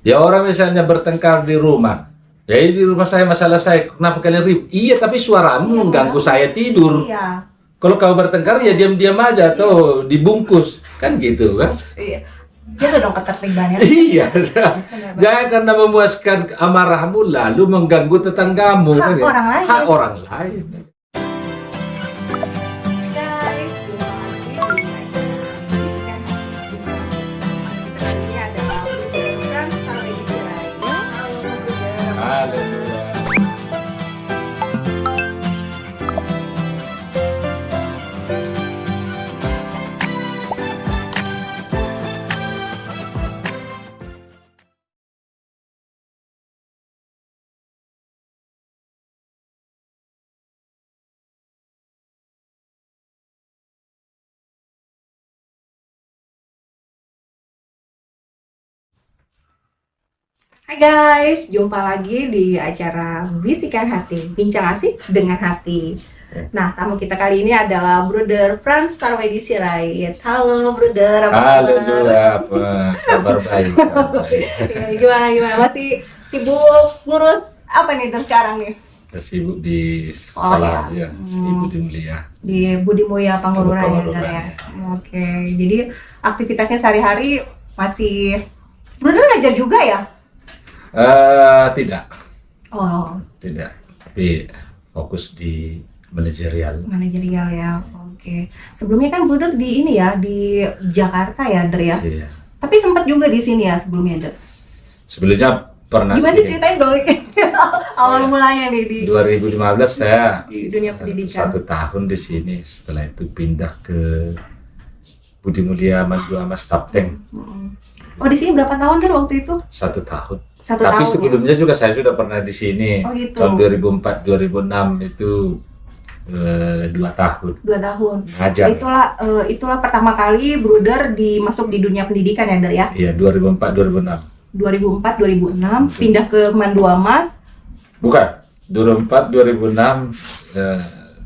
Ya orang misalnya bertengkar di rumah. Ya di rumah saya masalah saya, kenapa kalian ribut? Iya, tapi suaramu Iya, mengganggu mengganggu. saya tidur. Iya. Kalau kau bertengkar ya diam-diam aja atau dibungkus. Kan gitu kan? Iya. Jaga dong ketertibannya. Iya, jangan karena memuaskan amarahmu lalu mengganggu tetanggamu. Hak kan ya? orang lain. Hak orang lain. Guys, terima kasih di acara ini adalah Bruder Frans Sarwedi Sirait. Halo Bruder. Halo. Hai guys, jumpa lagi di acara Bisikan Hati, Bincang Asik dengan Hati. Nah, tamu kita kali ini adalah Bruder Frans Sarwedi Sirait. Halo Bruder, apa Halo kabar? juga, apa kabar baik? Kabar baik. Ya, gimana? Masih sibuk ngurus apa nih dari sekarang nih? Kita sibuk di Sekolah. sekolah ya, di Budi Mulia. Di Budi Mulia Pangururan ya, Pangururan, Dar, ya? ya. Oke, jadi aktivitasnya sehari-hari masih Bruder ngajar juga ya? Tidak, Oh, tapi fokus di manajerial. manajerial ya. Oke. Sebelumnya kan Bruder di ini ya, di Jakarta ya, Der ya. Iya. Tapi sempat juga di sini ya sebelumnya, Der. Sebelumnya pernah Gimana sih, ceritain dong awal Iya. mulanya nih di 2015 saya dunia pendidikan. 1 tahun di sini. Setelah itu pindah ke Budi Mulia Manjuama Stapteng Mm-mm. Oh, di sini berapa tahun Der waktu itu? 1 tahun. 1 Tapi tahun. sebelumnya juga saya sudah pernah di sini. Oh, gitu. Tahun 2004-2006 itu 2 tahun 2 tahun. ngajar. Itulah pertama kali Bruder masuk di dunia pendidikan ya, Der ya. Iya, 2004-2006. 2004-2006 pindah ke Manduamas. Bukan, 2004-2006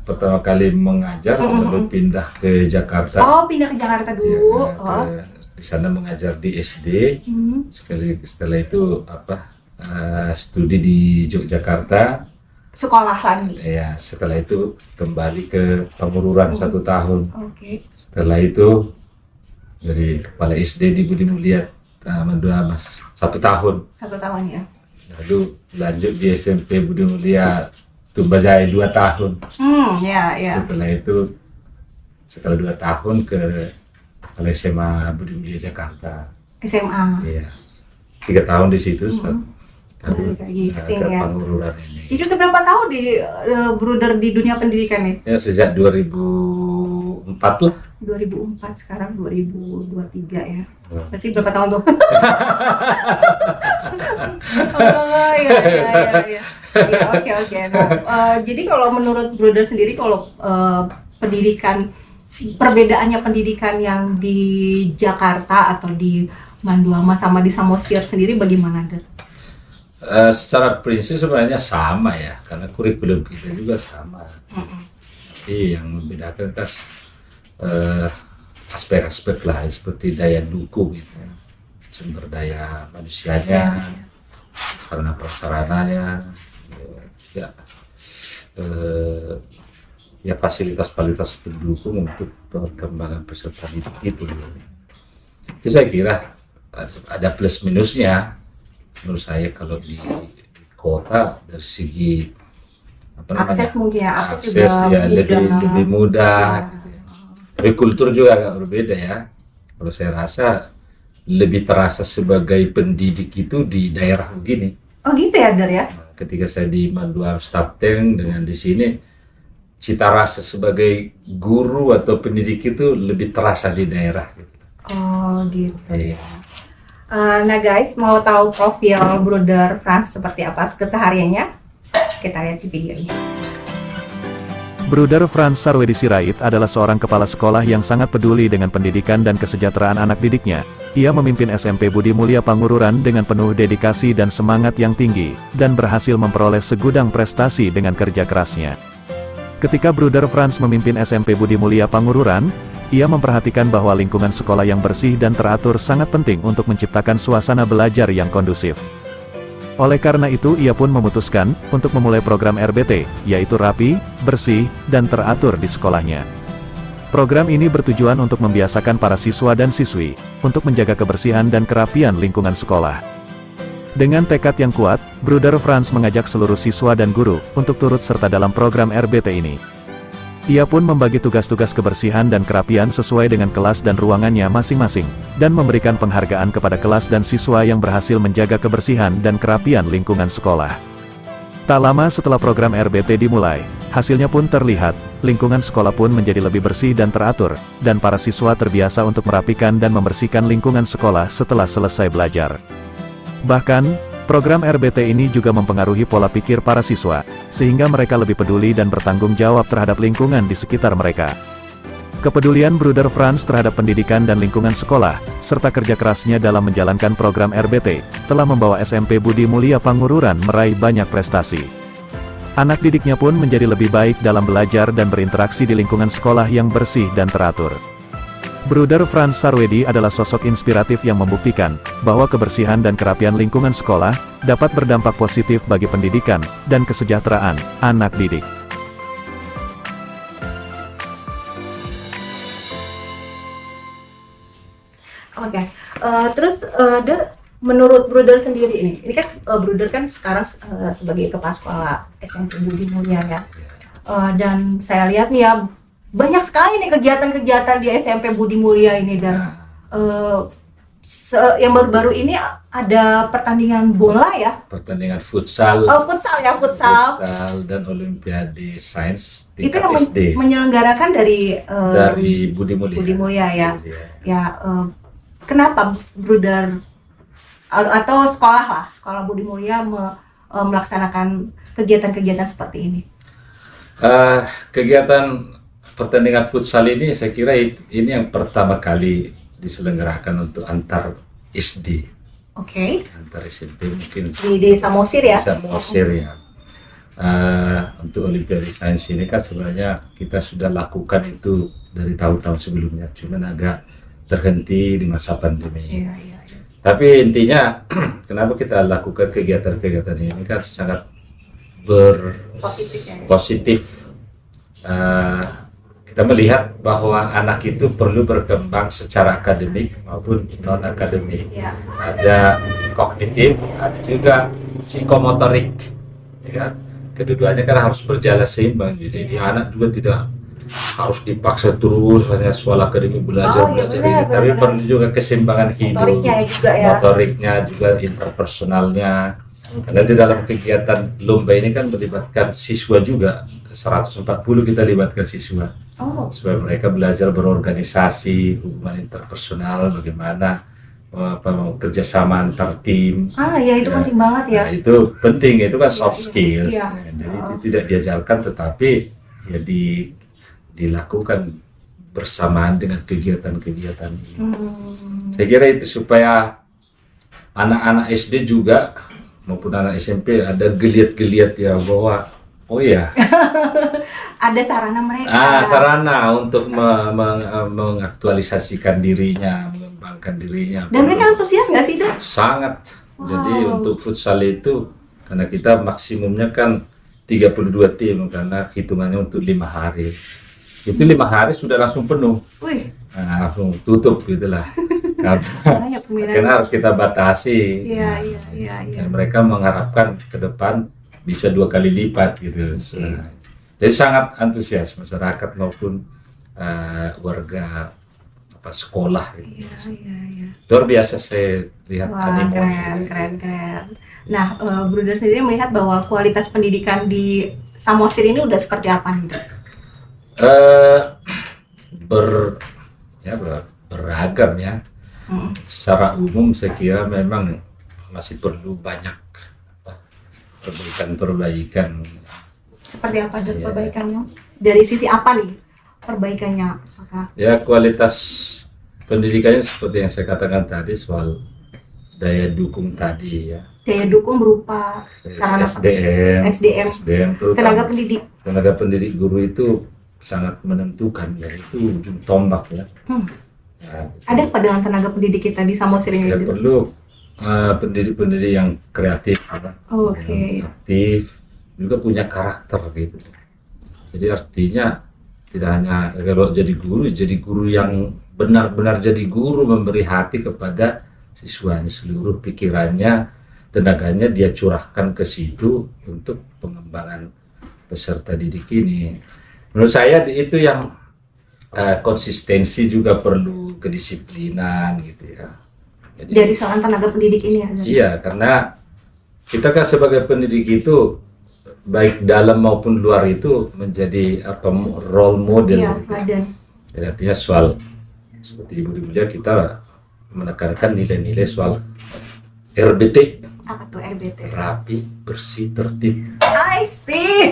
pertama kali mengajar, lalu pindah ke Jakarta. Oh, pindah ke Jakarta Iya, dulu. Oh. di sana mengajar di SD. Hmm. Setelah itu studi di Yogyakarta. Sekolah lagi. Ya, setelah itu kembali ke Pangururan 1 tahun. Oke. Setelah itu dari kepala SD di Budi Mulia Manduamas 1 tahun. 1 tahun ya. Lalu lanjut di SMP Budi Mulia Tumbajaya 2 tahun. Ya. Setelah 2 tahun ke kepala SMA Budi Mulia Jakarta. SMA. Iya. 3 tahun di situ. Lalu Balik lagi ke ke sini ya. Pangururan ini. Jadi udah berapa tahun di Bruder di dunia pendidikan nih? Ya sejak 2004 lah. 2004, sekarang 2023 ya. Hmm. Berarti berapa tahun tuh? Oh iya. Iya, oke. Nah, jadi kalau menurut Bruder sendiri, kalau perbedaannya pendidikan yang di Jakarta atau di Manduama sama di Samosir sendiri bagaimana, Der? Secara prinsip sebenarnya sama ya, karena kurikulum kita juga sama. Jadi yang membedakan aspek-aspek lah, seperti daya dukung gitu, sumber daya manusianya, sarana prasarananya, ya fasilitas-fasilitas pendukung untuk perkembangan peserta didik itu. Itu saya kira ada plus minusnya. Menurut saya kalau di kota dari segi Akses mungkin ya, akses akses juga ya mudah. lebih mudah. Ya. Gitu ya. Tapi kultur juga agak berbeda ya. Kalau saya rasa lebih terasa sebagai pendidik itu di daerah begini. Oh gitu ya, Der ya? Ketika saya di Manduam Stapteng dengan di sini, cita rasa sebagai guru atau pendidik itu lebih terasa di daerah gitu. Oh gitu Iya. ya. Nah guys, mau tahu profil Bruder Frans seperti apa kesehariannya? Kita lihat di video ini. Bruder Frans Sarwedi Sirait adalah seorang kepala sekolah yang sangat peduli dengan pendidikan dan kesejahteraan anak didiknya. Ia memimpin SMP Budi Mulia Pangururan dengan penuh dedikasi dan semangat yang tinggi, dan berhasil memperoleh segudang prestasi dengan kerja kerasnya. Ketika Bruder Frans memimpin SMP Budi Mulia Pangururan, ia memperhatikan bahwa lingkungan sekolah yang bersih dan teratur sangat penting untuk menciptakan suasana belajar yang kondusif. Oleh karena itu ia pun memutuskan untuk memulai program RBT, yaitu rapi, bersih, dan teratur di sekolahnya. Program ini bertujuan untuk membiasakan para siswa dan siswi untuk menjaga kebersihan dan kerapian lingkungan sekolah. Dengan tekad yang kuat, Bruder Franz mengajak seluruh siswa dan guru untuk turut serta dalam program RBT ini. Ia pun membagi tugas-tugas kebersihan dan kerapian sesuai dengan kelas dan ruangannya masing-masing, dan memberikan penghargaan kepada kelas dan siswa yang berhasil menjaga kebersihan dan kerapian lingkungan sekolah. Tak lama setelah program RBT dimulai, hasilnya pun terlihat, lingkungan sekolah pun menjadi lebih bersih dan teratur, dan para siswa terbiasa untuk merapikan dan membersihkan lingkungan sekolah setelah selesai belajar. Bahkan, program RBT ini juga mempengaruhi pola pikir para siswa, sehingga mereka lebih peduli dan bertanggung jawab terhadap lingkungan di sekitar mereka. Kepedulian Bruder Franz terhadap pendidikan dan lingkungan sekolah, serta kerja kerasnya dalam menjalankan program RBT, telah membawa SMP Budi Mulia Pangururan meraih banyak prestasi. Anak didiknya pun menjadi lebih baik dalam belajar dan berinteraksi di lingkungan sekolah yang bersih dan teratur. Bruder Franz Sarwedi adalah sosok inspiratif yang membuktikan bahwa kebersihan dan kerapian lingkungan sekolah dapat berdampak positif bagi pendidikan dan kesejahteraan anak didik. Oke, terus menurut Bruder sendiri ini kan Bruder kan sekarang sebagai kepala sekolah SMP Budi Mulia ya, dan saya lihat nih ya banyak sekali nih kegiatan-kegiatan di SMP Budi Mulia ini, dan yang baru-baru ini ada pertandingan bola ya, Pertandingan futsal, futsal dan Olimpiade Sains itu tingkat yang SD menyelenggarakan dari Budi Mulia. Budi Mulia ya. Budi Mulia. Ya, kenapa Bruder atau sekolah Budi Mulia melaksanakan kegiatan-kegiatan seperti ini? Kegiatan pertandingan futsal ini saya kira ini yang pertama kali diselenggarakan untuk antar SD. Oke. Antar SMP mungkin Di Samosir ya? Samosir ya. Untuk Olimpiade Sains ini kan sebenarnya kita sudah lakukan itu dari tahun-tahun sebelumnya, cuman agak terhenti di masa pandemi. Iya. Tapi intinya kenapa kita lakukan kegiatan-kegiatan ini kan sangat positif. Kita melihat bahwa anak itu perlu berkembang secara akademik maupun non akademik. Ya. Ada kognitif, ada juga psikomotorik. Ya, kedua-duanya kan harus berjalan seimbang. Jadi anak juga tidak harus dipaksa terus hanya soal akademik belajar ini, tapi perlu juga keseimbangan hidup, motoriknya juga interpersonalnya. Karena di dalam kegiatan lomba ini kan melibatkan siswa juga, 140 kita libatkan siswa, supaya mereka belajar berorganisasi, hubungan interpersonal, bagaimana kerjasama antar tim. Ya itu penting banget ya. Nah, itu penting, itu kan soft skills. Ya. Jadi itu tidak diajarkan, tetapi ya dilakukan bersamaan dengan kegiatan-kegiatan ini. Saya kira itu supaya anak-anak SD juga maupun anak SMP ada geliat-geliat ya bahwa ada sarana mereka. Sarana untuk mengaktualisasikan dirinya, mengembangkan dirinya. Dan mereka antusias nggak sih, Dok? Sangat. Jadi untuk futsal itu karena kita maksimumnya kan 32 tim karena hitungannya untuk 5 hari. Itu 5 hari sudah langsung penuh. Langsung tutup gitulah. Karena harus kita batasi. Iya. Dan mereka mengharapkan ke depan bisa 2 kali lipat gitu. Jadi sangat antusias masyarakat maupun warga sekolah gitu. Iya. Luar biasa saya lihat animo. Keren. Nah, Bruder sendiri melihat bahwa kualitas pendidikan di Samosir ini udah seperti apa nih, Dok? Beragam ya. Secara umum saya kira memang masih perlu banyak perbaikan. Seperti apa perbaikannya? Dari sisi apa nih perbaikannya? Ya, kualitas pendidikannya seperti yang saya katakan tadi soal daya dukung tadi ya. Daya dukung berupa sarana SDM tenaga pendidik guru itu sangat menentukan, yaitu ujung tombak ya. Nah, Ada apa dengan tenaga pendidik kita di Samosir ini? ya perlu pendidik-pendidik yang kreatif, ya, Oke. yang aktif, juga punya karakter gitu. Jadi artinya tidak hanya kalau jadi guru yang benar-benar jadi guru, memberi hati kepada siswanya, seluruh pikirannya, tenaganya dia curahkan ke situ untuk pengembangan peserta didik ini. Menurut saya itu yang konsistensi juga perlu, kedisiplinan gitu ya. Jadi, Dari seorang tenaga pendidik ini ada. iya, karena kita kan sebagai pendidik itu baik dalam maupun luar itu menjadi role model. Iya, gitu. Aden. Jadi artinya soal seperti Ibu Dibuja, kita menekankan nilai-nilai soal RBT, Apa tuh RBT? rapi, bersih, tertib. I see.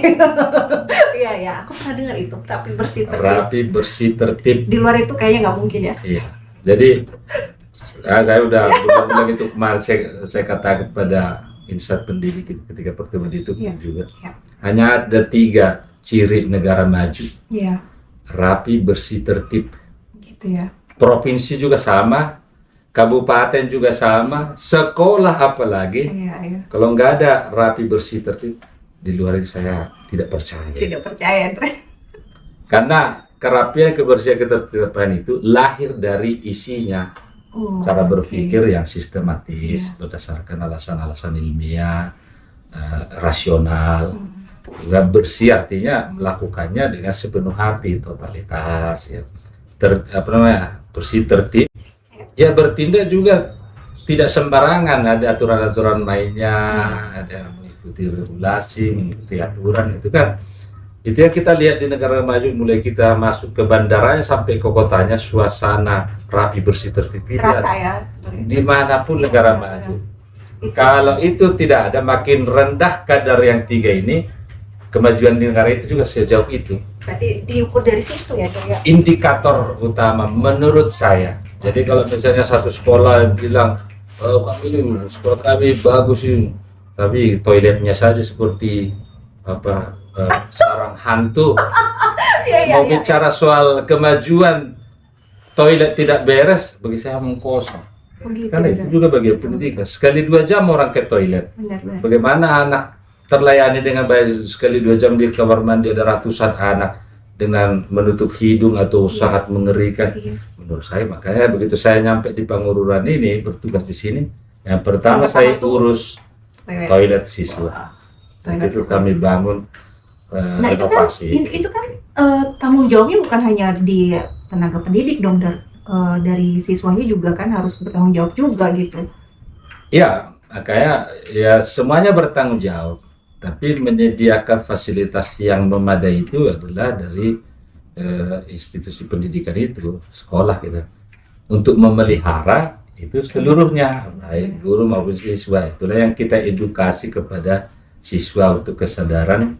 Iya ya, aku pernah dengar itu, rapi bersih tertib. Rapi, bersih, tertib. Di luar itu kayaknya nggak mungkin ya. Iya. Jadi saya udah bilang itu kemarin, saya katakan kepada insan pendidik ketika pertemuan itu Iya. juga. Iya. Hanya ada 3 ciri negara maju: Iya, rapi, bersih, tertib. gitu ya. Provinsi juga sama, kabupaten juga sama, sekolah apalagi. Iya, iya. Kalau nggak ada rapi, bersih, tertib, di luar itu saya tidak percaya. Tidak percaya, Andre. Karena kerapian, kebersihan, ketertiban itu lahir dari isinya. Oh, Cara oke. berpikir yang sistematis, Iya. berdasarkan alasan-alasan ilmiah, rasional. Hmm. Juga bersih artinya melakukannya dengan sepenuh hati, totalitas ya. Bersih, tertib. Ya, bertindak juga tidak sembarangan, ada aturan-aturan mainnya, ada mengikuti regulasi, mengikuti aturan, itu kan. Itu yang kita lihat di negara maju, mulai kita masuk ke bandaranya sampai ke kotanya, suasana rapi, bersih, tertib itu Terasa ada ya. dimanapun Iya, negara benar. maju. Itu. Kalau itu tidak ada, makin rendah kadar yang 3 ini, kemajuan di negara itu juga sejauh itu. Berarti diukur dari situ ya, Dok, ya. Indikator utama menurut saya. Jadi kalau misalnya satu sekolah bilang, oh, kami ini sekolah kami bagus ini, tapi toiletnya saja seperti sarang hantu. Iya, iya, Mau iya. bicara soal kemajuan, toilet tidak beres, bagi saya omong kosong. Begitu, Karena itu Dok. juga bagian pendidikan. Sekali 2 jam orang ke toilet. Benar-benar. Bagaimana anak terlayani dengan baik? Sekali 2 jam di kamar mandi ada ratusan anak dengan menutup hidung atau sangat mengerikan. Iya. Menurut saya, makanya begitu saya nyampe di Pangururan ini, bertugas di sini, yang pertama Pertama saya tuh urus toilet siswa. Toilet Itu siswa. kami bangun Nah, itu kan renovasi. itu kan tanggung jawabnya bukan hanya di tenaga pendidik dong, dari siswanya juga kan harus bertanggung jawab juga gitu. Ya, makanya ya semuanya bertanggung jawab. Tapi menyediakan fasilitas yang memadai itu adalah dari institusi pendidikan itu, sekolah kita. Untuk memelihara itu seluruhnya, baik guru maupun siswa. Itulah yang kita edukasi kepada siswa untuk kesadaran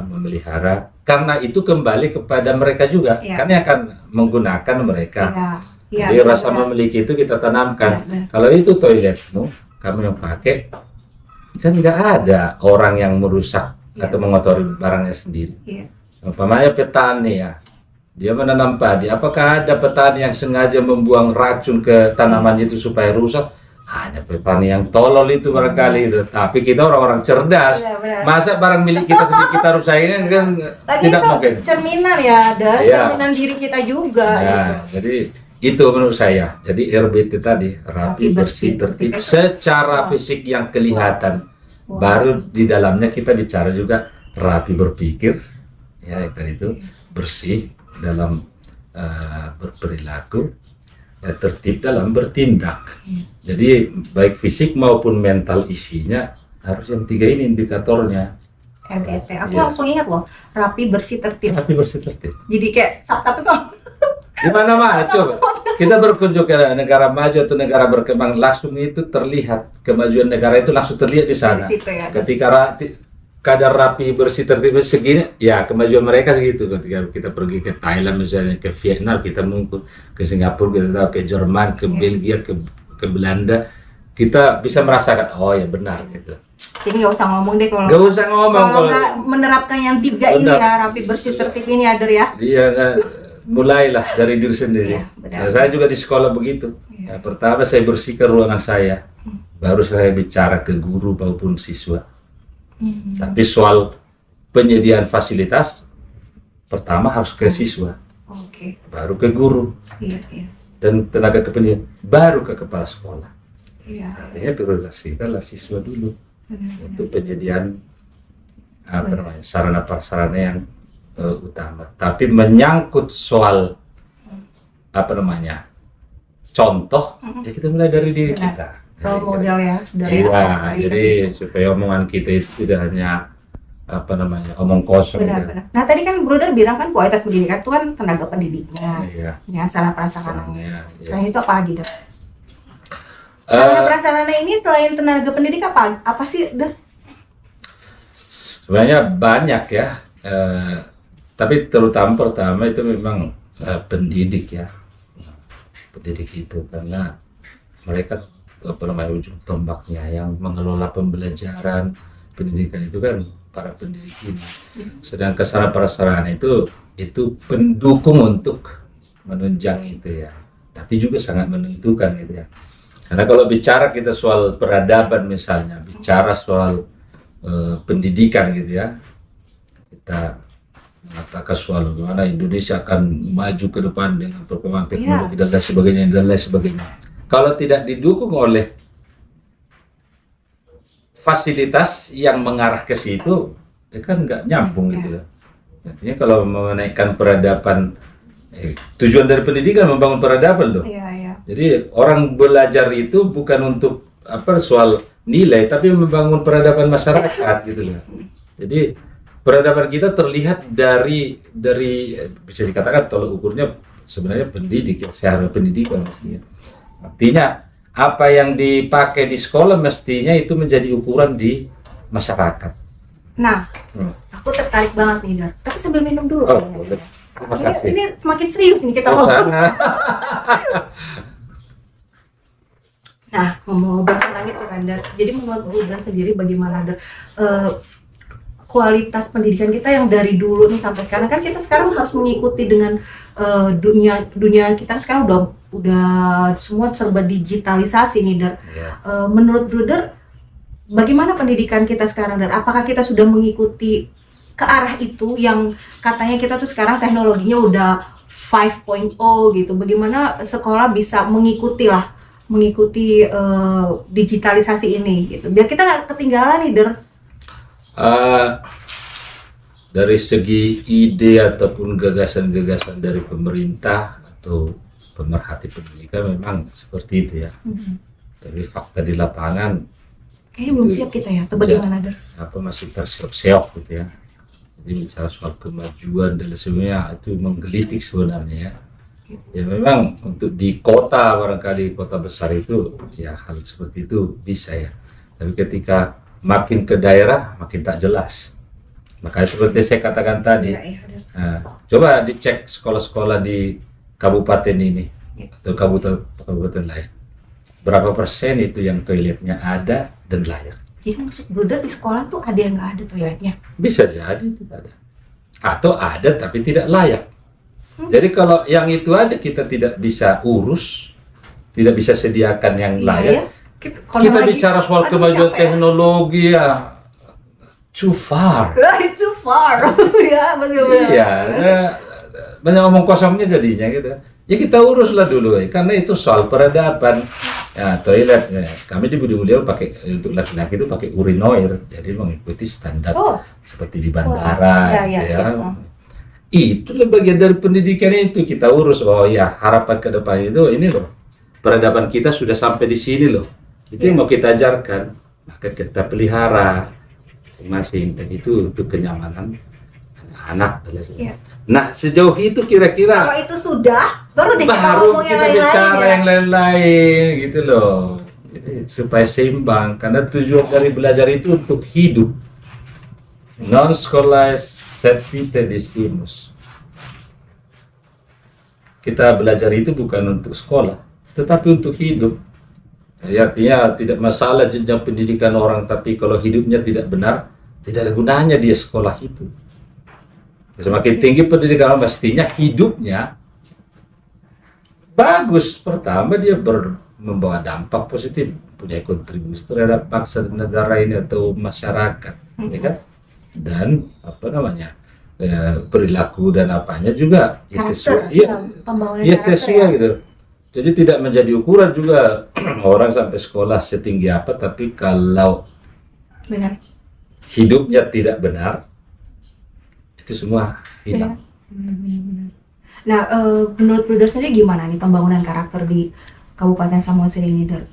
memelihara. Karena itu kembali kepada mereka juga, Iya. kan yang akan menggunakan mereka. Iya. Iya. Jadi rasa benar-benar. memiliki itu kita tanamkan. Benar-benar. Kalau itu toiletmu, kamu yang pakai, kan nggak ada orang yang merusak Iya. atau mengotori barangnya sendiri. Iya. Umpamanya petani ya, dia menanam padi. Apakah ada petani yang sengaja membuang racun ke tanamannya itu supaya rusak? Hanya petani yang tolol itu barangkali itu. Tapi kita orang-orang cerdas. Iya, benar. Masa barang milik kita sendiri kita rusakin kan Lagi tidak itu mungkin. cerminan ya, dan Iya. cerminan diri kita juga. gitu. Nah, jadi itu menurut saya. Jadi RBT tadi, rapi, bersih, tertib, secara fisik yang kelihatan. Wow. Baru di dalamnya kita bicara juga rapi berpikir, ya tadi itu, bersih dalam berperilaku, ya, tertib dalam bertindak. Jadi baik fisik maupun mental isinya harus yang 3 ini indikatornya. RBT. Aku Iya. langsung ingat loh, rapi, bersih, tertib. Rapi, bersih, tertib. Jadi kayak satu sama. Di mana-mana coba kita berkunjung ke negara maju atau negara berkembang, langsung itu terlihat kemajuan negara itu langsung terlihat di sana. Di situ ya. Ketika kadar rapi, bersih, tertib segini, ya kemajuan mereka segitu. Ketika kita pergi ke Thailand misalnya, ke Vietnam, kita mungkin ke Singapura, kita tahu, ke Jerman, ke Iya. Belgia, ke Belanda, kita bisa merasakan, oh ya benar gitu. Jadi nggak usah ngomong deh Nggak usah ngomong kalau nggak menerapkan yang 3 ini Benar. ya, rapi bersih tertib ini ya, Der ya. Dia mulailah dari diri sendiri. Iya, benar. Nah, saya juga di sekolah begitu. Iya. Ya, pertama saya bersihkan ruangan saya, baru saya bicara ke guru maupun siswa. Tapi soal penyediaan fasilitas, pertama harus ke siswa, Oke. baru ke guru, Iya, iya. dan tenaga kependidikan, baru ke kepala sekolah. Iya. Artinya prioritas kita adalah siswa dulu Benar. untuk penyediaan sarana prasarana yang utama. Tapi menyangkut soal contoh, ya kita mulai dari diri Benar. kita. Role model ya dari Iya, apa jadi supaya omongan kita itu tidak hanya omong kosong. benar, gitu. benar. Nah tadi kan Bruder bilang kan kualitas pendidikan itu kan tenaga pendidiknya, Iya. yang salah prasarananya. Iya. Selain itu apa lagi, Der? Sarana prasarana ini selain tenaga pendidik apa sih, Der? Sebenarnya banyak ya, tapi terutama pertama itu memang pendidik ya, pendidik itu karena mereka ujung tombaknya yang mengelola pembelajaran pendidikan itu kan para pendidik ini. Sedangkan sarana prasarana itu pendukung untuk menunjang itu ya, tapi juga sangat menentukan gitu ya. Karena kalau bicara kita soal peradaban misalnya, bicara soal pendidikan gitu ya, kita mengatakan soal bagaimana Indonesia akan maju ke depan dengan perkembangan teknologi dan lain sebagainya. Kalau tidak didukung oleh fasilitas yang mengarah ke situ, ya kan nggak nyambung gitu ya. Artinya kalau menaikkan peradaban, tujuan dari pendidikan membangun peradaban loh. Iya, iya. Jadi orang belajar itu bukan untuk soal nilai, tapi membangun peradaban masyarakat gitu loh. Jadi peradaban kita terlihat dari bisa dikatakan tolak ukurnya sebenarnya pendidik ya, seharusnya pendidikan mestinya. Artinya apa yang dipakai di sekolah mestinya itu menjadi ukuran di masyarakat. Nah, aku tertarik banget nih, Der. Tapi sambil minum dulu. Oh, kayaknya. boleh. Terima kasih. Ini semakin serius nih kita Oh, ngobrol. sangat. Nah, ngomong-ngomong tentang itu kan, Der. Jadi menurut Bruder sendiri bagaimana, Der, kualitas pendidikan kita yang dari dulu nih sampai sekarang, kan kita sekarang harus mengikuti dengan dunia kita sekarang udah semua serba digitalisasi nih, Der. Ya. Menurut Bruder bagaimana pendidikan kita sekarang, Der? Apakah kita sudah mengikuti ke arah itu yang katanya kita tuh sekarang teknologinya udah 5.0 gitu? Bagaimana sekolah bisa mengikuti digitalisasi ini gitu, biar kita nggak ketinggalan nih, Der. Dari segi ide ataupun gagasan-gagasan dari pemerintah atau pemerhati pendidikan memang seperti itu ya. Tapi fakta di lapangan Kayaknya belum siap kita ya, atau bagaimana, Der? masih terseok-seok gitu ya. Jadi bicara soal kemajuan dan sebagainya itu menggelitik sebenarnya ya. Ya memang untuk di kota, barangkali kota besar itu ya hal seperti itu bisa ya. Tapi ketika makin ke daerah makin tak jelas. Makanya seperti saya katakan tadi, coba dicek sekolah-sekolah di kabupaten ini atau kabupaten lain. Berapa persen itu yang toiletnya ada dan layak? Jadi maksud Bruder di sekolah tuh ada yang nggak ada toiletnya? Bisa jadi tidak ada. Atau ada tapi tidak layak. Jadi kalau yang itu aja kita tidak bisa urus, tidak bisa sediakan yang layak. Kita bicara soal kemajuan teknologi ya, too far. Too far. Ya, bagaimana? Iya, banyak ngomong kosongnya jadinya gitu. Ya kita uruslah dulu ya, karena itu soal peradaban. Ya, toilet ya. Kami di Budi Mulia pakai untuk laki-laki itu pakai urinoir, jadi mengikuti standar seperti di bandara ya. Itu bagian dari pendidikan itu kita urus. Oh ya, harapan ke depan itu ini loh. Peradaban kita sudah sampai di sini loh. Itu yang mau kita ajarkan, maka kita pelihara masing-masing, dan itu untuk kenyamanan anak. Nah, sejauh itu kira-kira kalau itu sudah baru deh kita ngomong yang kita lain-lain bicara ya. yang lain-lain gitu loh. Jadi supaya seimbang, karena tujuan dari belajar itu untuk hidup. Non schola sed vitae decimus. Kita belajar itu bukan untuk sekolah, tetapi untuk hidup. Ya, artinya tidak masalah jenjang pendidikan orang, tapi kalau hidupnya tidak benar, tidak ada gunanya dia sekolah itu. Semakin tinggi pendidikan orang, pastinya hidupnya bagus. Pertama dia membawa dampak positif, punya kontribusi terhadap bangsa dan negara ini atau masyarakat, ya kan? Dan apa namanya, perilaku dan apanya juga ya sesuai, pembangunan ya karakter sesuai ya. gitu. Jadi tidak menjadi ukuran juga orang sampai sekolah setinggi apa, tapi kalau Benar. hidupnya tidak benar, itu semua hilang. Benar. Nah, menurut Bruder sendiri gimana nih pembangunan karakter di Kabupaten Samosir ini, Der?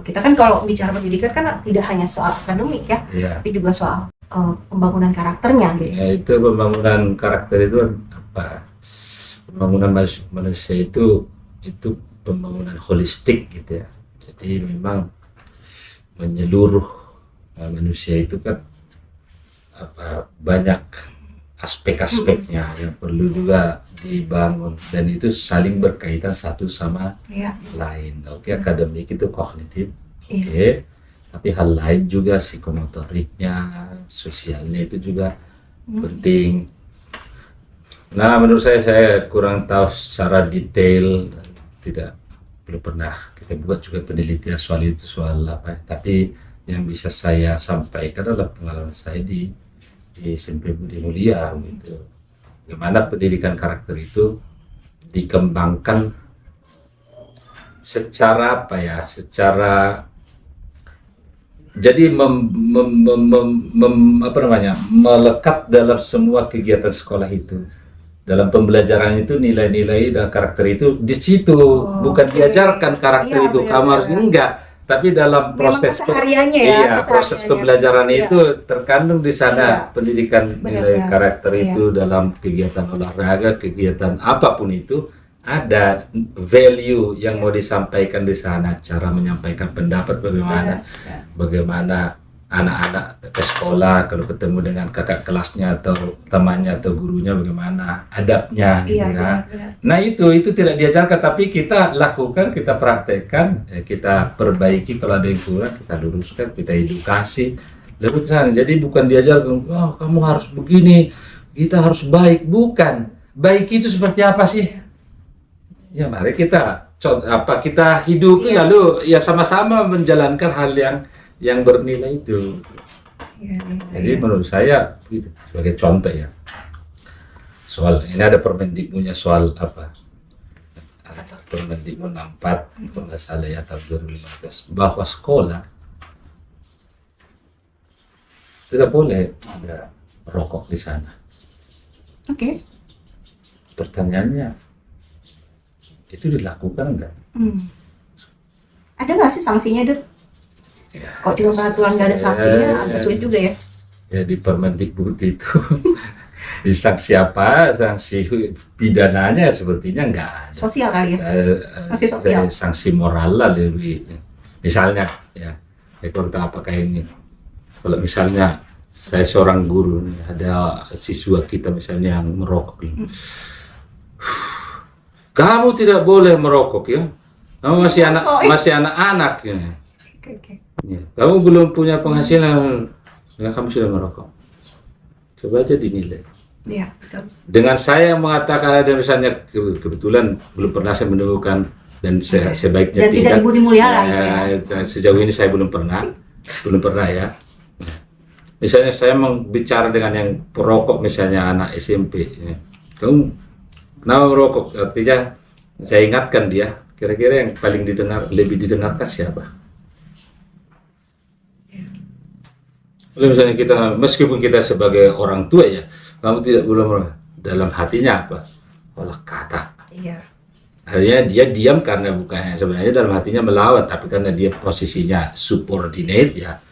Kita kan kalau bicara pendidikan kan tidak hanya soal akademik ya, Ya. tapi juga soal pembangunan karakternya gitu. Ya, itu pembangunan karakter itu apa? Pembangunan manusia itu pembangunan holistik gitu ya. Jadi memang menyeluruh. Manusia itu kan apa, banyak aspek-aspeknya yang perlu juga dibangun, dan itu saling berkaitan satu sama Iya. lain. Oke, akademik itu kognitif, Iya. oke, tapi hal lain juga psikomotoriknya, sosialnya itu juga penting. Nah, menurut saya kurang tahu secara detail, belum pernah kita buat juga penelitian soal itu, soal apa, tapi yang bisa saya sampaikan adalah pengalaman saya di SMP Budi Mulia gitu. Bagaimana pendidikan karakter itu dikembangkan secara apa ya? Secara jadi apa namanya? Melekat dalam semua kegiatan sekolah itu. Dalam pembelajaran itu nilai-nilai dan karakter itu di situ, bukan oke. diajarkan karakter Iya, itu. Kamu harus benar-benar. enggak. Tapi dalam proses kesehariannya ya, iya, proses kesehariannya. pembelajaran Iya. itu terkandung di sana Iya. pendidikan nilai Benar-benar. karakter Iya. itu dalam kegiatan olahraga, kegiatan apapun itu ada value yang mau disampaikan di sana, cara menyampaikan pendapat bagaimana, Iya. bagaimana anak-anak ke sekolah kalau ketemu dengan kakak kelasnya atau temannya atau gurunya bagaimana adabnya gitu Iya, kan. benar-benar. Nah itu tidak diajarkan, tapi kita lakukan, kita praktekkan, kita perbaiki kalau ada yang kurang, kita luruskan, kita edukasi, lebih ke sana. Jadi bukan diajarkan, oh kamu harus begini, kita harus baik, bukan. Baik itu seperti apa sih? Ya mari kita kita hidupi, Iya. lalu ya sama-sama menjalankan hal yang bernilai itu. Iya, Jadi menurut saya gitu, sebagai contoh ya. Soal ini ada Permendikbudnya soal apa? Permendikbud 64 kalau nggak salah ya tahun 2015, bahwa sekolah tidak boleh ada rokok di sana. Oke. Pertanyaannya, itu dilakukan enggak? Ada nggak sih sanksinya, Der? Ya. Kok cuma peraturan nggak ada sanksinya, agak sulit juga ya. Ya di Permendikbud itu di sanksi apa? Sanksi pidananya sepertinya enggak ada. Sosial kali ya. Sanksi sosial. Dari sanksi moral lah lebih. Misalnya ya, kalau apakah ini? Kalau misalnya saya seorang guru, nih, ada siswa kita misalnya yang merokok, kamu tidak boleh merokok ya. Kamu masih anak-anak ya. Oke. Ya, kamu belum punya penghasilan, ya, kamu sudah merokok. Coba aja dinilai. Iya, betul. Dengan saya yang mengatakan ada misalnya kebetulan belum pernah saya menemukan dan sebaiknya Dan tidak di Budi Mulia lah itu ya. Sejauh ini saya belum pernah ya. Misalnya saya bicara dengan yang perokok, misalnya anak SMP, ya. Kamu kenapa merokok? Artinya saya ingatkan dia. Kira-kira yang paling lebih didengarkan siapa? Kalau misalnya kita, meskipun kita sebagai orang tua ya, kamu tidak boleh merokok. Dalam hatinya apa? Olah kata. Iya. Artinya dia diam karena bukannya sebenarnya dalam hatinya melawan, tapi karena dia posisinya subordinate ya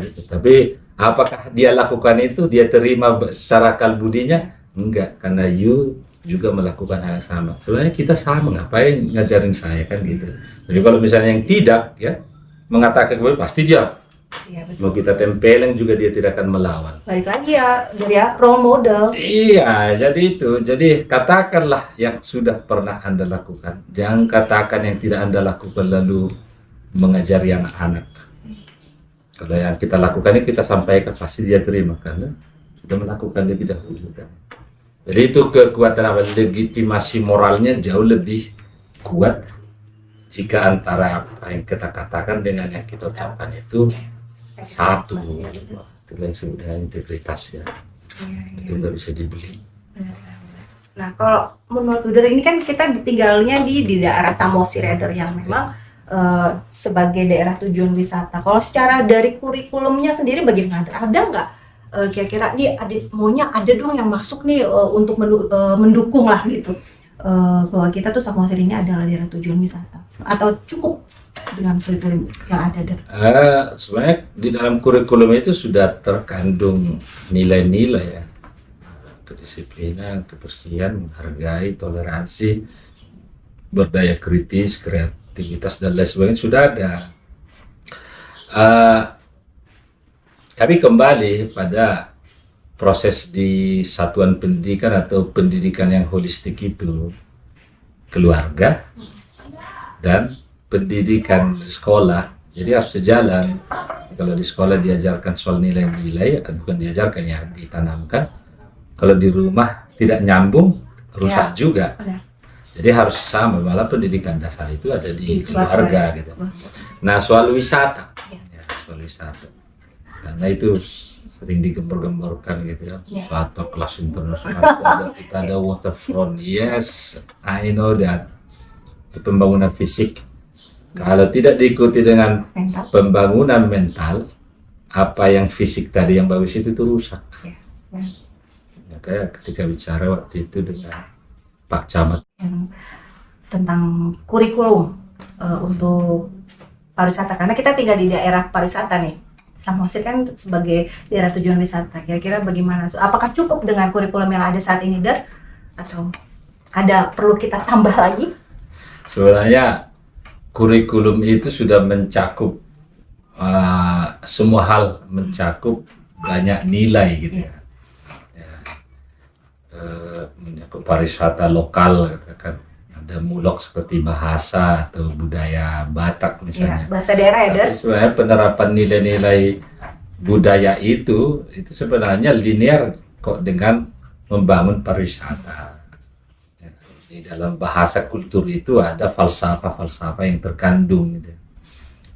gitu. Tapi apakah dia lakukan itu, dia terima secara akal budinya? Enggak, karena you juga melakukan hal yang sama. Sebenarnya kita sama, ngapain ngajarin saya kan gitu. Jadi kalau misalnya yang tidak ya mengatakan gue, pasti dia Iya, betul. mau kita tempelin juga dia tidak akan melawan. Balik lagi ya, dari ya role model. Iya, jadi itu. Jadi katakanlah yang sudah pernah Anda lakukan. Jangan katakan yang tidak Anda lakukan lalu mengajari anak-anak. Kalau yang kita lakukan ini kita sampaikan pasti dia terima karena sudah melakukan lebih dahulu kan. Jadi itu kekuatan apa, legitimasi moralnya jauh lebih kuat jika antara apa yang kita katakan dengan yang kita ucapkan itu satu. Itulah yang disebut dengan integritas ya. Itu nggak bisa dibeli. Nah, kalau menurut Bruder ini kan kita tinggalnya di daerah Samosir ya, yang memang sebagai daerah tujuan wisata. Kalau secara dari kurikulumnya sendiri bagaimana? Ada nggak kira-kira nih maunya ada dong yang masuk nih untuk mendukung lah gitu bahwa kita tuh Samosir ini adalah daerah tujuan wisata, atau cukup dengan kurikulum yang ada dari? Sebenarnya di dalam kurikulum itu sudah terkandung nilai-nilai ya, kedisiplinan, kebersihan, menghargai, toleransi, berdaya kritis, kreativitas dan lain sebagainya sudah ada. Kami kembali pada proses di satuan pendidikan atau pendidikan yang holistik itu, keluarga dan pendidikan di sekolah. Jadi harus sejalan. Kalau di sekolah diajarkan soal nilai-nilai, bukan diajarkan ya, ditanamkan. Kalau di rumah tidak nyambung, rusak Ya, juga. benar. Jadi harus sama, malah pendidikan dasar itu ada di keluarga gitu. Wah, Nah, soal wisata, Ya. ya, soal wisata, karena itu sering digembor-gemborkan gitu ya. Ya. Suatu kelas internasional, kita ada waterfront. Yes, I know that. Itu pembangunan fisik. Kalau tidak diikuti dengan mental. pembangunan mental, apa yang fisik tadi yang bagus itu rusak. Ya. Ya, kayak ketika bicara waktu itu dengan Pak Camat. Yang tentang kurikulum untuk pariwisata, karena kita tinggal di daerah pariwisata nih. Samosir kan sebagai daerah tujuan wisata. Kira-kira bagaimana? Apakah cukup dengan kurikulum yang ada saat ini, Dar? Atau ada perlu kita tambah lagi? Sebenarnya kurikulum itu sudah mencakup semua hal, mencakup banyak nilai gitu ya. Mencakup pariwisata lokal, katakan ada mulok seperti bahasa atau budaya Batak Ya, misalnya. bahasa daerah ya, Dar? Tapi sebenarnya penerapan nilai-nilai budaya itu sebenarnya linear kok dengan membangun pariwisata. Ya, di dalam bahasa kultur itu ada falsafah-falsafah yang terkandung gitu.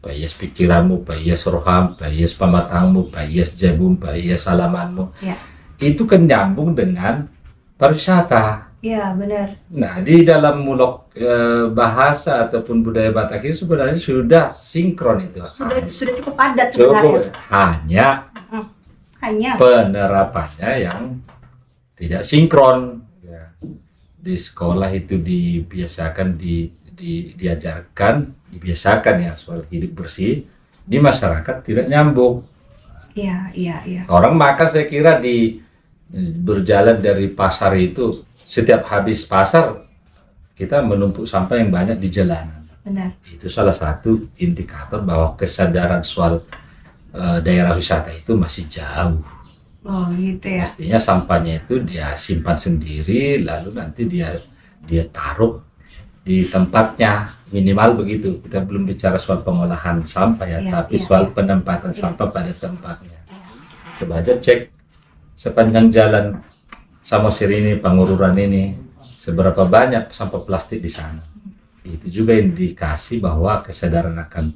Payas pikiranmu, payas roham, payas pamatangmu, payas jabum, payas salamanmu. Ya. Itu kan nyambung dengan pariwisata. Iya, benar. Nah, di dalam mulok bahasa ataupun budaya Batak itu sebenarnya sudah sinkron itu. Sudah cukup padat sebenarnya. Hanya Hanya penerapannya yang tidak sinkron. Ya. Di sekolah itu dibiasakan ya soal hidup bersih. Di masyarakat tidak nyambung. iya. Orang makan saya kira berjalan dari pasar itu, setiap habis pasar kita menumpuk sampah yang banyak di jalanan. Benar. Itu salah satu indikator bahwa kesadaran soal daerah wisata itu masih jauh. Oh, gitu ya. Pastinya sampahnya itu dia simpan sendiri, lalu nanti dia taruh di tempatnya, minimal begitu. Kita belum bicara soal pengolahan sampah ya, Iya, tapi iya, soal iya. penempatan Iya. sampah pada tempatnya. Coba aja cek sepanjang jalan Samosir ini, Pangururan ini, seberapa banyak sampah plastik di sana. Itu juga indikasi bahwa kesadaran akan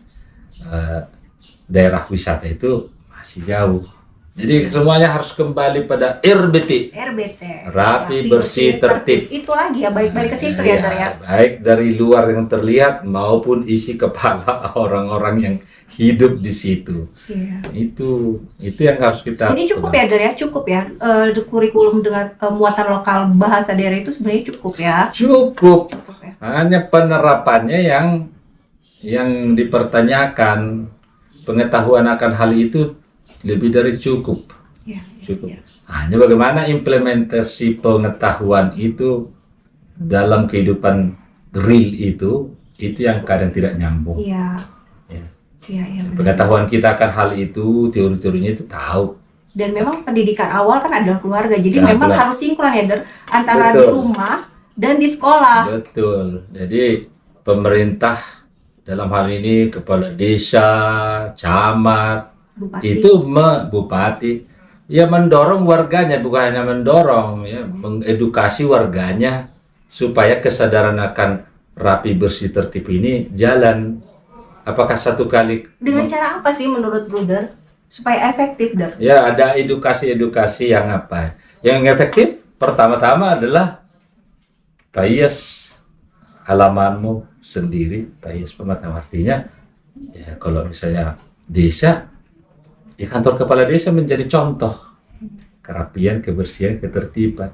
daerah wisata itu masih jauh. Jadi semuanya harus kembali pada RBT. RBT. Rapi, bersih, tertib. Itu lagi ya, balik ke situ ya, Dar ya. Baik dari luar yang terlihat maupun isi kepala orang-orang yang hidup di situ. Iya. Itu yang harus kita. Ini cukup ya, Dar ya, cukup ya. Kurikulum dengan muatan lokal bahasa daerah itu sebenarnya cukup ya. Cukup. Cukup ya. Hanya penerapannya yang dipertanyakan. Pengetahuan akan hal itu lebih dari cukup. Iya. Cukup. Iya. Hanya bagaimana implementasi pengetahuan itu dalam kehidupan real itu yang kadang tidak nyambung. Iya. Ya. Iya, benar. Pengetahuan kita akan hal itu, teori-teorinya itu tahu. Dan memang pendidikan awal kan adalah keluarga. Jadi Ya, memang benar. harus sinkron ya, Dar, antara di Betul. rumah dan di sekolah. Betul. Jadi pemerintah dalam hal ini kepala desa, camat, Bupati. itu bupati ya mendorong warganya, bukan hanya mendorong ya, mengedukasi warganya supaya kesadaran akan rapi bersih tertib ini jalan. Apakah satu kali Dengan cara apa sih menurut Bruder supaya efektif, Der? ya ada edukasi yang apa? Yang efektif pertama-tama adalah bias halamanmu sendiri, bias pematang artinya ya kalau misalnya desa, ya kantor kepala desa menjadi contoh kerapian, kebersihan, ketertiban.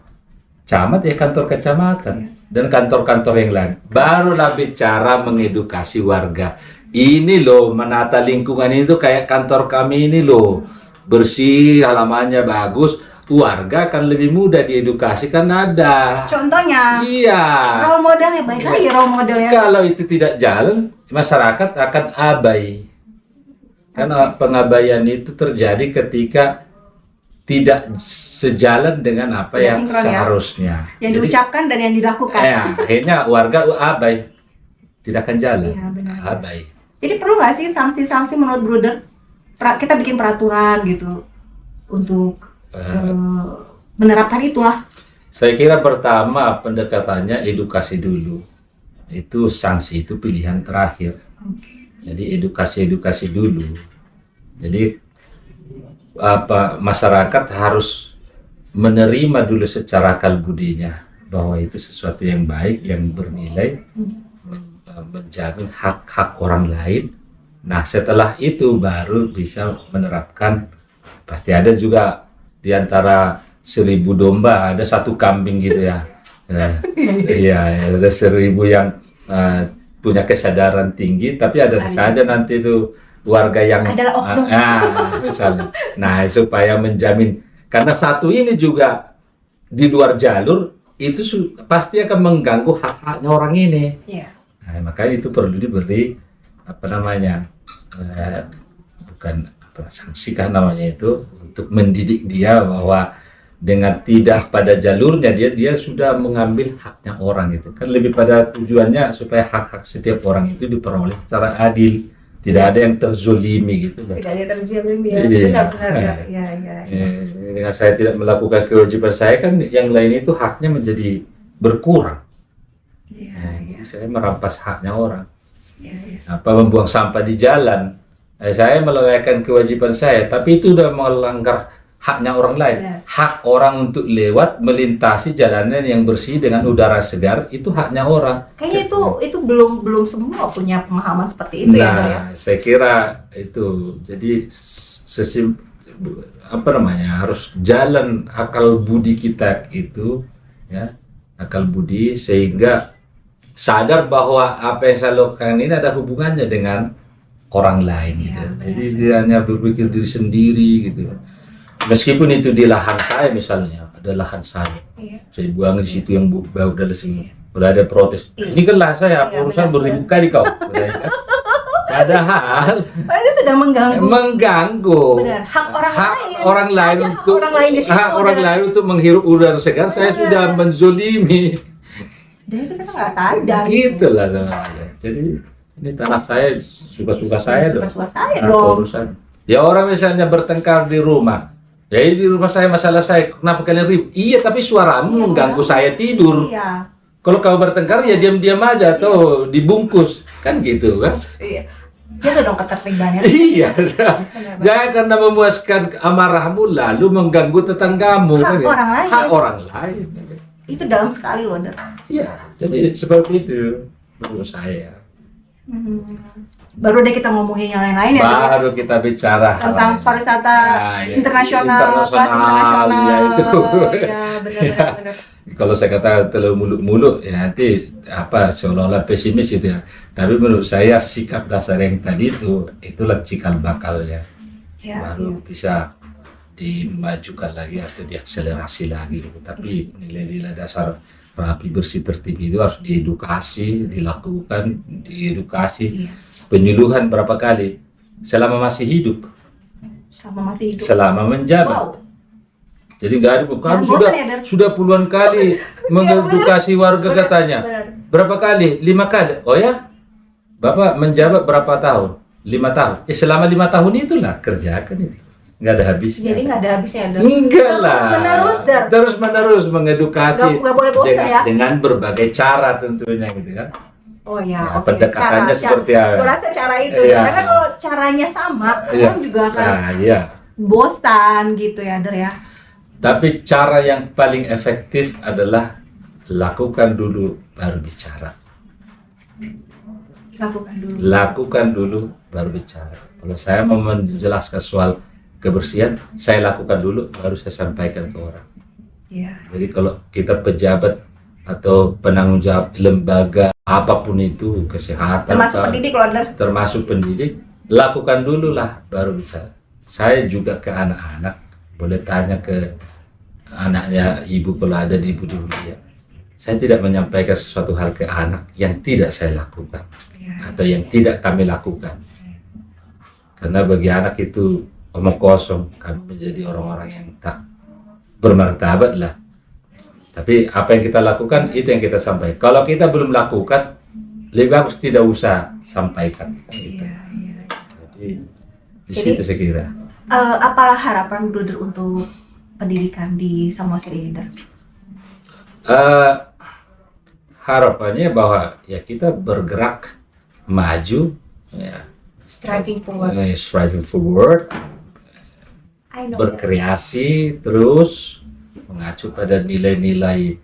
Camat ya kantor kecamatan dan kantor-kantor yang lain. Barulah bicara mengedukasi warga. Ini loh menata lingkungan itu kayak kantor kami ini loh, bersih, halamannya bagus. Warga akan lebih mudah diedukasi kan ada. Contohnya, Iya. role modelnya, baik lagi role modelnya. Kalau itu tidak jalan, masyarakat akan abai. Karena pengabaian itu terjadi ketika tidak sejalan dengan apa Tidak yang sinkron ya. seharusnya. Yang diucapkan dan yang dilakukan. Akhirnya warga abai, tidak akan jalan. Iya, benar. Abai. Jadi perlu nggak sih sanksi-sanksi menurut Bruder? Kita bikin peraturan gitu untuk menerapkan itulah. Saya kira pertama pendekatannya edukasi dulu. Itu sanksi itu pilihan terakhir. Jadi edukasi dulu. Jadi masyarakat harus menerima dulu secara akal budinya bahwa itu sesuatu yang baik, yang bernilai, menjamin hak-hak orang lain. Nah, setelah itu baru bisa menerapkan. Pasti ada juga di antara 1000 domba ada 1 kambing gitu ya. Iya, ada 1000 yang punya kesadaran tinggi, tapi ada saja nanti itu warga yang misalnya. Nah, supaya menjamin karena satu ini juga di luar jalur itu pasti akan mengganggu hak-haknya orang ini. Iya. Nah, makanya itu perlu diberi bukan sanksi kan namanya itu, untuk mendidik dia bahwa dengan tidak pada jalurnya dia sudah mengambil haknya orang itu kan, lebih pada tujuannya supaya hak-hak setiap orang itu diperoleh secara adil, tidak ada yang terzolimi gitu. Tidak ada terzolimi ya. Iya. Benar-benar ya. Dengan saya tidak melakukan kewajiban saya kan yang lain itu haknya menjadi berkurang. Jadi saya merampas haknya orang. Membuang sampah di jalan. Saya melalaikan kewajiban saya, tapi itu sudah melanggar haknya orang lain. Hak orang untuk lewat melintasi jalanan yang bersih dengan udara segar itu haknya orang. Kayaknya itu belum semua punya pemahaman seperti itu ya. Saya kira itu. Jadi harus jalan akal budi kita itu ya, akal budi sehingga sadar bahwa apa yang saya lakukan ini ada hubungannya dengan orang lain gitu. Jadi dia hanya berpikir diri sendiri gitu. Meskipun itu di lahan saya misalnya, ada lahan saya, saya buang di situ yang bau dari sini. Udah ada protes. Ini kan lahan saya, urusan beribu kali kau. Padahal itu sudah mengganggu. Benar. Hak orang lain untuk orang lain untuk menghirup udara segar, saya sudah menzolimi. Dan itu kita nggak sadar. Gitulah sebenarnya. Jadi ini tanah saya, suka-suka saya dong. Suka-suka saya dong. Urusan. Ya orang misalnya bertengkar di rumah. Ya di rumah saya masalah saya, kenapa kalian ribut? Iya, tapi suaramu mengganggu saya tidur. Iya. Kalau kau bertengkar ya diam-diam aja atau dibungkus, kan gitu kan? Iya. Jaga dong ketertibannya. Iya. Jangan karena memuaskan amarahmu lalu mengganggu tetanggamu. Hak orang lain. Hak orang lain. Itu dalam sekali loh, Der. Iya, jadi seperti itu menurut saya. Baru deh kita ngomongin yang lain-lain ya. Baru kita bicara tentang pariwisata internasional, kelas internasional. Ya itu. Ya, benar. Kalau saya kata terlalu muluk-muluk ya nanti seolah-olah pesimis gitu ya. Tapi menurut saya sikap dasar yang tadi itulah cikal bakalnya. Baru bisa dimajukan lagi atau diakselerasi lagi gitu. Tapi nilai-nilai dasar rapi bersih tertib itu harus diedukasi, dilakukan, penyuluhan berapa kali selama masih hidup, selama menjabat. Jadi nggak ada, kamu sudah puluhan kali mengedukasi warga katanya. Berapa kali? 5 kali. Oh ya, Bapak menjabat berapa tahun? 5 tahun. Selama 5 tahun itulah kerjakan ini. Nggak ada habisnya. Jadi nggak ada habisnya, Dar. Enggak lah. Menerus, Dar. Terus menerus mengedukasi Nggak boleh bosan ya. dengan berbagai cara tentunya gitu kan. Oh ya, Nah, oke. pendekatannya seperti apa? Gue rasa cara itu, Iya. karena kalau caranya sama, Iya. orang juga akan Nah, iya. bosan gitu ya, Der ya. Tapi cara yang paling efektif adalah lakukan dulu baru bicara. Lakukan dulu. Lakukan dulu baru bicara. Kalau saya mau menjelaskan soal kebersihan, saya lakukan dulu baru saya sampaikan ke orang. Iya. Jadi kalau kita pejabat atau penanggung jawab lembaga apapun itu, kesehatan, Termasuk pendidik loh, Der. termasuk pendidik, lakukan dulu lah baru bicara. Saya juga ke anak-anak, boleh tanya ke anaknya ibu kalau ada di Budi Mulia. Saya tidak menyampaikan sesuatu hal ke anak yang tidak saya lakukan Iya. atau yang tidak kami lakukan. Karena bagi anak itu omong kosong, kami menjadi orang-orang yang tak bermartabat lah. Tapi apa yang kita lakukan itu yang kita sampaikan. Kalau kita belum lakukan, lebih bagus tidak usah sampaikan. Gitu. Iya, iya. Jadi di situ saya kira. Apalah harapan Bruder untuk pendidikan di Samosir ini, Der? Harapannya bahwa ya kita bergerak maju, ya, Striving forward. striving forward, I know. berkreasi terus mengacu pada nilai-nilai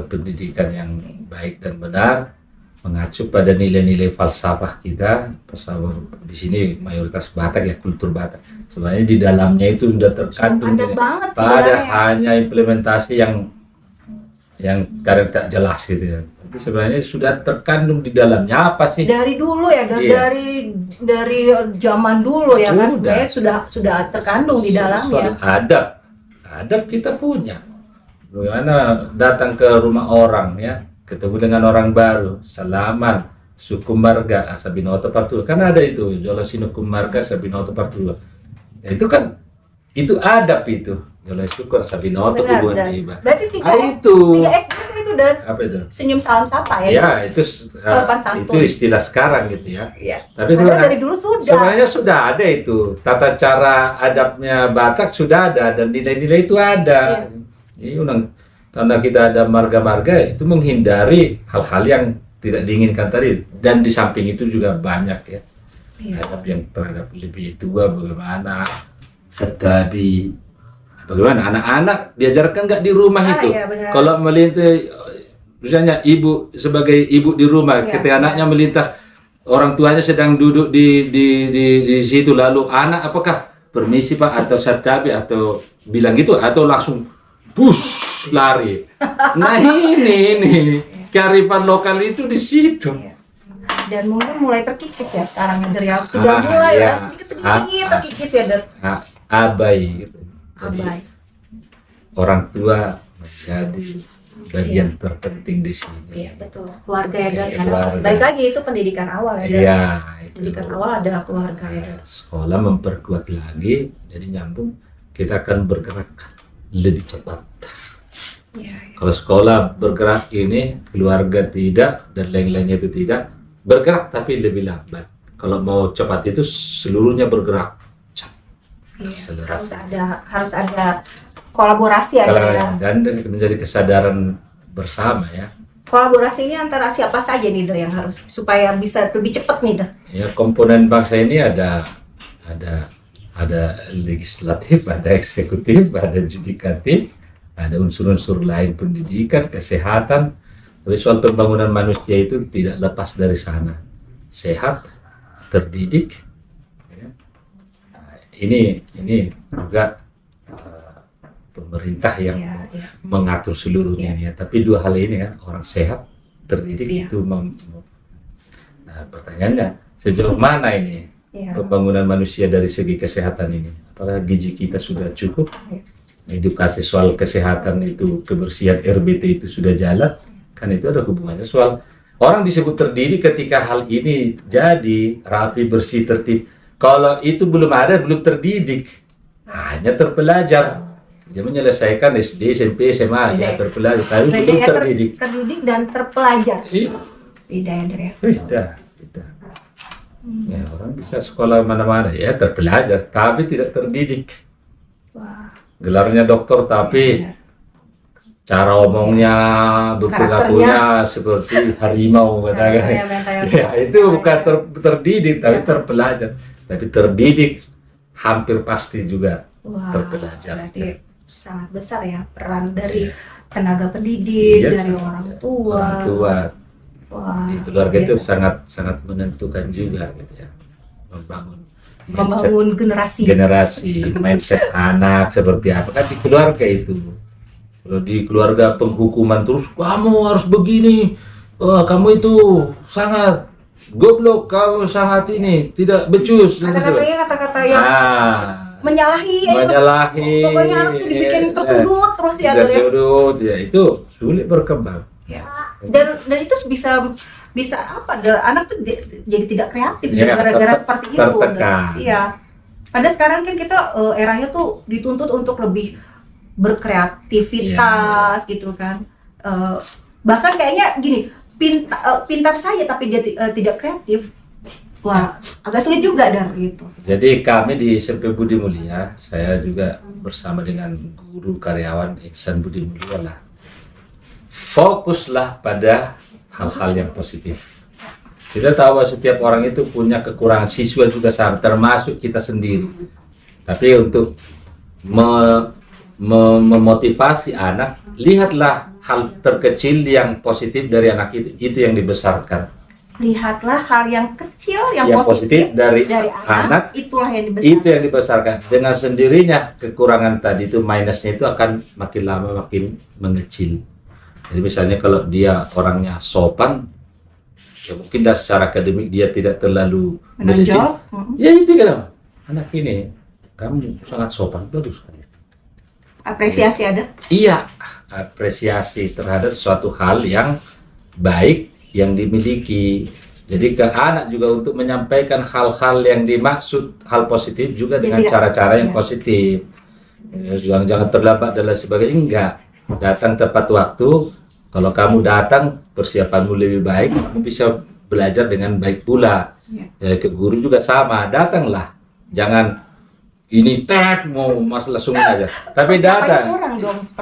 pendidikan yang baik dan benar, mengacu pada nilai-nilai falsafah kita. Pesawat di sini mayoritas Batak ya, kultur Batak. Sebenarnya di dalamnya itu sudah terkandung Padat banget pada sebenarnya. hanya implementasi yang kadang tak jelas gitu ya. Tapi sebenarnya sudah terkandung di dalamnya apa sih? Dari dulu ya, Der. Iya. Dari zaman dulu ya kan, Sudah. sebenarnya sudah terkandung di dalamnya. Soal adab kita punya. Bagaimana datang ke rumah orang ya, ketemu dengan orang baru, salaman, suku marga, asabinoto partua. Kan ada itu, jolosino marga, asabinoto partua. Ya, itu kan, itu adab itu. Jolosino syukur, asabinoto, Benar, hubungan Dan. tiba. Berarti 3 Itu. SD itu, Dan. Apa itu? Senyum salam sapa ya. Ya, itu Sopan santun. itu istilah sekarang gitu ya. Iya. Tapi Padahal dari dulu sudah. sebenarnya sudah ada itu, tata cara adabnya Batak sudah ada dan nilai-nilai itu ada. Ini karena kita ada marga-marga itu menghindari hal-hal yang tidak diinginkan tadi, dan di samping itu juga banyak ya Iya. adab yang terhadap lebih tua, bagaimana setabi, bagaimana anak-anak diajarkan nggak di rumah itu. Iya, benar. Kalau melintas, misalnya ibu sebagai ibu di rumah, Iya, ketika anaknya melintas, orang tuanya sedang duduk di situ, lalu anak apakah permisi Pak atau satabi atau bilang gitu atau langsung push lari. Nah ini kearifan lokal itu di situ. Dan mungkin mulai terkikis ya sekarang ya, Der ya. Sudah Ah, mulai iya. ya sedikit-sedikit terkikis ya, Der. Abai gitu. Jadi Abai. orang tua menjadi bagian terpenting di sini. Iya, betul. Keluarga ya, Der. Iya, Karena keluarga. baik lagi itu pendidikan awal ya, Der. Iya, itu. Pendidikan awal adalah keluarga ya, Der. Sekolah memperkuat lagi, jadi nyambung, kita akan bergerak lebih cepat. Iya, iya. Kalau sekolah bergerak ini, keluarga tidak, dan lain-lainnya itu tidak, bergerak tapi lebih lambat. Kalau mau cepat itu seluruhnya bergerak. Iya. Akselerasi. Harus ada kolaborasi ya, Der ya. Dan menjadi kesadaran bersama ya. Kolaborasi ini antara siapa saja nih, Der, yang harus supaya bisa lebih cepat nih, Der. Ya, komponen bangsa ini ada legislatif, ada eksekutif, ada judikatif, ada unsur-unsur lain, pendidikan, kesehatan. Tapi soal pembangunan manusia itu tidak lepas dari sana. Sehat, terdidik. Ya. Nah, ini juga pemerintah yang Iya, iya. mengatur seluruhnya ya. Tapi dua hal ini kan, orang sehat, terdidik Iya. itu. Nah, pertanyaannya sejauh mana ini Iya. pembangunan manusia dari segi kesehatan ini? Apakah gizi kita sudah cukup? Iya. Edukasi soal kesehatan itu, kebersihan RBT itu sudah jalan? Kan itu ada hubungannya soal orang disebut terdidik ketika hal ini jadi rapi, bersih, tertib. Kalau itu belum ada, belum terdidik, hanya terpelajar. Dia menyelesaikan SD, SMP, SMA, ya terpelajar, tapi belum terdidik. Terdidik dan terpelajar. Iya. Beda ya, Der ya. Beda. Ya, orang bisa sekolah mana-mana ya terpelajar, tapi tidak terdidik. Wah, Gelarnya dokter, tapi benar. cara omongnya, berperilakunya seperti harimau katakan. Karakternya mental Ya, itu bukan terdidik, tapi terpelajar. Tapi terdidik hampir pasti juga Wah, terpelajar. berarti sangat besar ya peran dari tenaga pendidik, Iya, dari sangat. orang tua. Orang tua Wah, di keluarga itu biasa. sangat menentukan juga gitu ya, membangun mindset Membangun generasi. mindset anak seperti apa kan di keluarga itu. Kalau di keluarga penghukuman terus, kamu harus begini, wah kamu itu sangat goblok, kamu sangat ini tidak becus. Kata-katanya yang menyalahi, pokoknya anak tuh dibikin tersudut terus ya, Der ya. tersudut ya, itu sulit berkembang. Ya. Dan itu bisa apa? Anak tuh jadi tidak kreatif Ya, gara-gara seperti itu. tertekan. Iya. Ada sekarang kan kita eranya tuh dituntut untuk lebih berkreativitas gitu kan. Bahkan kayaknya gini, pintar saja tapi dia tidak kreatif. Wah, agak sulit juga dari itu. Jadi kami di SMP Budi Mulia, saya juga bersama dengan guru karyawan Ihsan Budi Mulia lah. Fokuslah pada hal-hal yang positif. Kita tahu bahwa setiap orang itu punya kekurangan, siswa juga sama, termasuk kita sendiri. Tapi untuk memotivasi anak, lihatlah hal terkecil yang positif dari anak itu yang dibesarkan. Lihatlah hal yang kecil yang positif dari anak, itulah yang dibesarkan. itu yang dibesarkan. Dengan sendirinya kekurangan tadi itu, minusnya itu akan makin lama makin mengecil. Jadi misalnya kalau dia orangnya sopan, ya mungkin dah secara akademik dia tidak terlalu menonjol. Ya itu kan, anak ini kamu sangat sopan, bagus sekali. Apresiasi ada. Iya, apresiasi terhadap suatu hal yang baik yang dimiliki. Jadi ke anak juga untuk menyampaikan hal-hal yang dimaksud, hal positif juga dengan cara-cara yang positif. Jangan terlambat dan lain sebagainya, enggak. Datang tepat waktu. Kalau kamu datang, persiapanmu lebih baik, kamu bisa belajar dengan baik pula. Ya, ke guru juga sama, datanglah. Jangan ini mau masalah langsung aja. Tapi datang.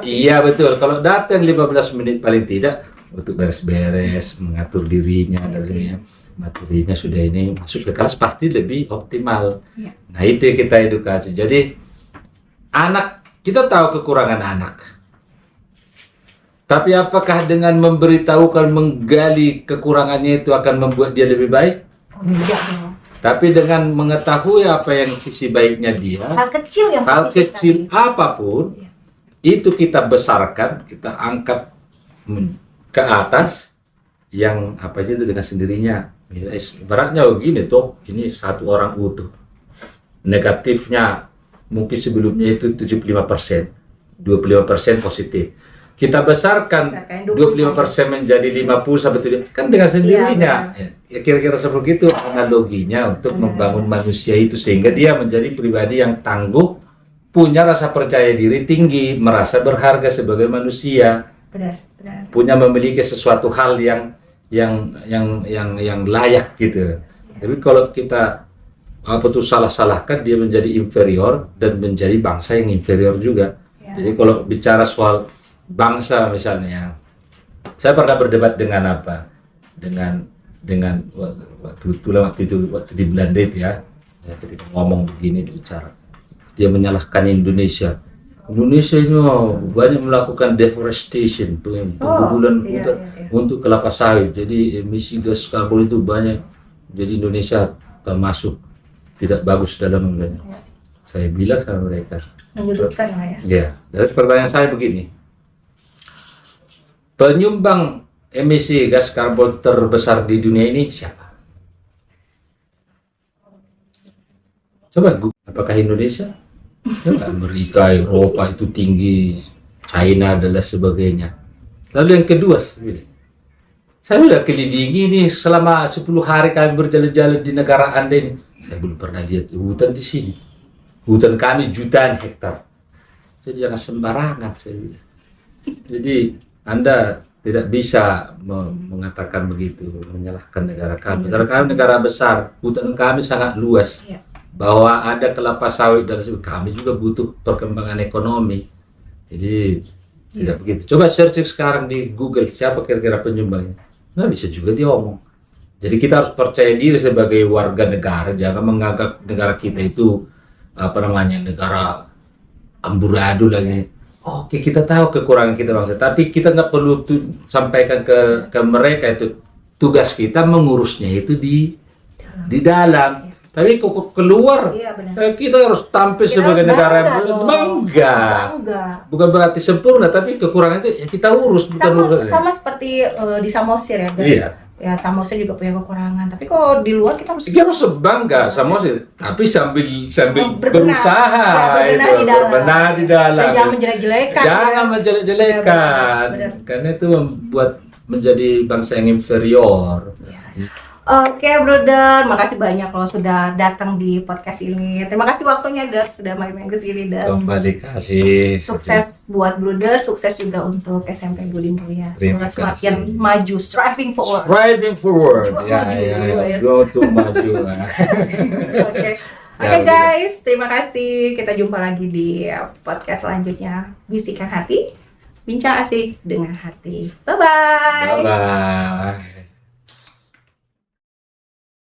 Iya betul. Kalau datang 15 menit paling tidak untuk beres-beres, mengatur dirinya dan sebagainya. Materinya sudah ini masuk ke kelas pasti lebih optimal. Nah itu yang kita edukasi. Jadi anak, kita tahu kekurangan anak. Tapi apakah dengan memberitahukan, menggali kekurangannya itu akan membuat dia lebih baik? Tidak dong. Tapi dengan mengetahui apa yang sisi baiknya dia, hal kecil apapun, itu kita besarkan, kita angkat ke atas, yang apa aja itu dengan sendirinya. Ibaratnya begini toh, ini satu orang utuh. Negatifnya mungkin sebelumnya itu 75%, 25% positif. Kita besarkan 25% menjadi 50 sampai 70, kan dengan sendirinya. Ya, kira-kira seperti itu analoginya untuk membangun manusia itu sehingga dia menjadi pribadi yang tangguh, punya rasa percaya diri tinggi, merasa berharga sebagai manusia, punya memiliki sesuatu hal yang layak gitu. Tapi kalau kita salah-salahkan, dia menjadi inferior dan menjadi bangsa yang inferior juga. Jadi kalau bicara soal bangsa misalnya, saya pernah berdebat dengan waktu itu di Belanda itu ya, ketika ngomong begini bicara, dia menyalahkan Indonesia ini banyak melakukan deforestation, penggundulan hutan untuk kelapa sawit, jadi emisi gas karbon itu banyak, jadi Indonesia termasuk tidak bagus dalam saya bilang sama mereka, menyudutkan lah ya. Ya, terus pertanyaan saya begini, penyumbang emisi gas karbon terbesar di dunia ini siapa? Coba Google, apakah Indonesia? Amerika, Eropa itu tinggi, China dan lain sebagainya. Lalu yang kedua, saya sudah kelilingi ini selama 10 hari kami berjalan-jalan di negara Anda ini. Saya belum pernah lihat hutan di sini. Hutan kami jutaan hektar. Jadi jangan sembarangan saya bilang. Jadi Anda tidak bisa mengatakan begitu, menyalahkan negara kami. Negara kami negara besar, hutan kami sangat luas. Iya. Bahwa ada kelapa sawit dan kami juga butuh perkembangan ekonomi. Jadi tidak begitu. Coba searching sekarang di Google siapa kira-kira penyumbangnya. Nggak bisa juga dia omong. Jadi kita harus percaya diri sebagai warga negara, jangan menganggap negara kita itu negara amburadul lagi. Oke, kita tahu kekurangan kita bangsa, tapi kita nggak perlu sampaikan ke mereka itu. Tugas kita mengurusnya itu di dalam. Tapi kok keluar, Iya, benar. kita harus tampil Kita sebagai harus negara yang bangga. bangga. Bukan berarti sempurna, tapi kekurangan itu ya kita urus, bukan urusan. Sama seperti di Samosir ya, Dan. Iya. Ya Samosir juga punya kekurangan, tapi kalau di luar kita harus Kita harus bangga sama sih, tapi sambil berbenah. berusaha Ya, berbenah di dalam. Dan jangan menjelek-jelekan. Jangan ya. menjelek-jelekan, Benar. karena itu membuat menjadi bangsa yang inferior. Ya. Oke, brother, makasih banyak loh sudah datang di podcast ini. Terima kasih waktunya, Der, sudah main-main ke sini dan Kembali kasih. sukses buat brother, sukses juga untuk SMP Budi Mulia. Terima Semoga semakin kasih. maju, striving forward. Striving forward, Maju, ya, yes. go to maju. Oke. Ya, Oke benar. guys, terima kasih. Kita jumpa lagi di podcast selanjutnya. Bisikan Hati, bincang asik dengan hati. Bye-bye. Bye bye.